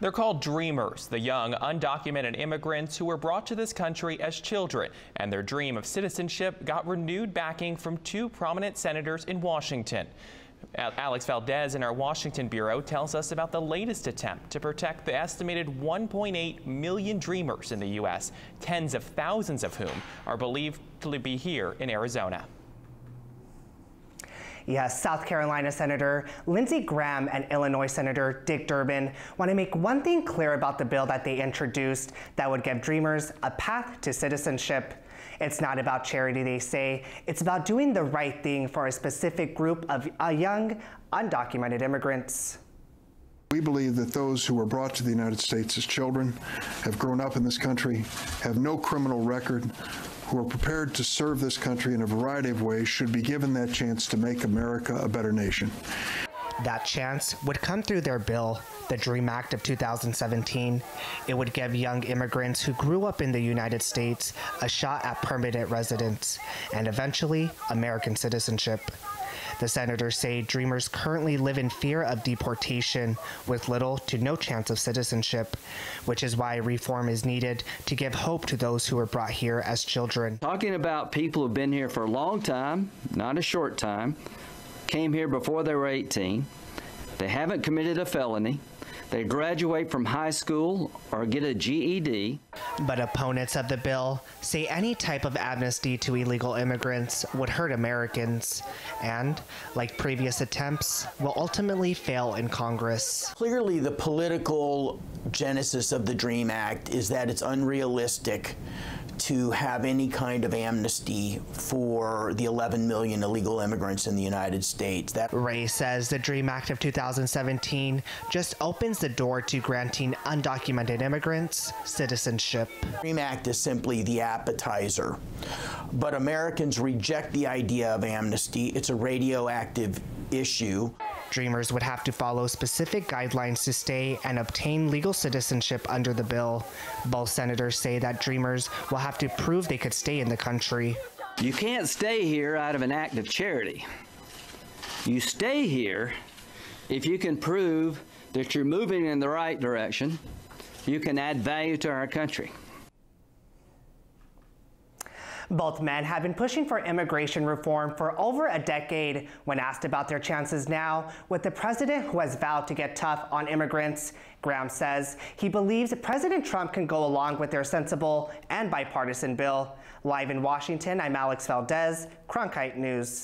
They're called Dreamers, the young, undocumented immigrants who were brought to this country as children, and their dream of citizenship got renewed backing from two prominent senators in Washington. Alex Valdez in our Washington bureau tells us about the latest attempt to protect the estimated 1.8 million Dreamers in the U.S., tens of thousands of whom are believed to be here in Arizona. Yes, South Carolina Senator Lindsey and Illinois Senator Dick Durbin want to make one thing clear about the bill that they introduced that would give Dreamers a path to citizenship. It's not about charity, they say. It's about doing the right thing for a specific group of young, undocumented immigrants. We believe that those who were brought to the United States as children, have grown up in this country, have no criminal record, who are prepared to serve this country in a variety of ways should be given that chance to make America a better nation. That chance would come through their bill, the DREAM Act of 2017. It would give young immigrants who grew up in the United States a shot at permanent residence and eventually American citizenship. The senators say Dreamers currently live in fear of deportation with little to no chance of citizenship, which is why reform is needed to give hope to those who were brought here as children. Talking about people who've been here for a long time, not a short time, came here before they were 18, they haven't committed a felony, they graduate from high school or get a GED. But opponents of the bill say any type of amnesty to illegal immigrants would hurt Americans and, like previous attempts, will ultimately fail in Congress. Clearly, the political genesis of the DREAM Act is that it's unrealistic to have any kind of amnesty for the 11 million illegal immigrants in the United States. Ray says the DREAM Act of 2017 just opens the door to granting undocumented immigrants citizenship. The DREAM Act is simply the appetizer, but Americans reject the idea of amnesty. It's a radioactive issue. Dreamers would have to follow specific guidelines to stay and obtain legal citizenship under the bill. Both senators say that Dreamers will have to prove they could stay in the country. You can't stay here out of an act of charity. You stay here if you can prove that you're moving in the right direction, you can add value to our country. Both men have been pushing for immigration reform for over a decade. When asked about their chances now, with the president who has vowed to get tough on immigrants, Graham says he believes President Trump can go along with their sensible and bipartisan bill. Live in Washington, I'm Alex Valdez, Cronkite News.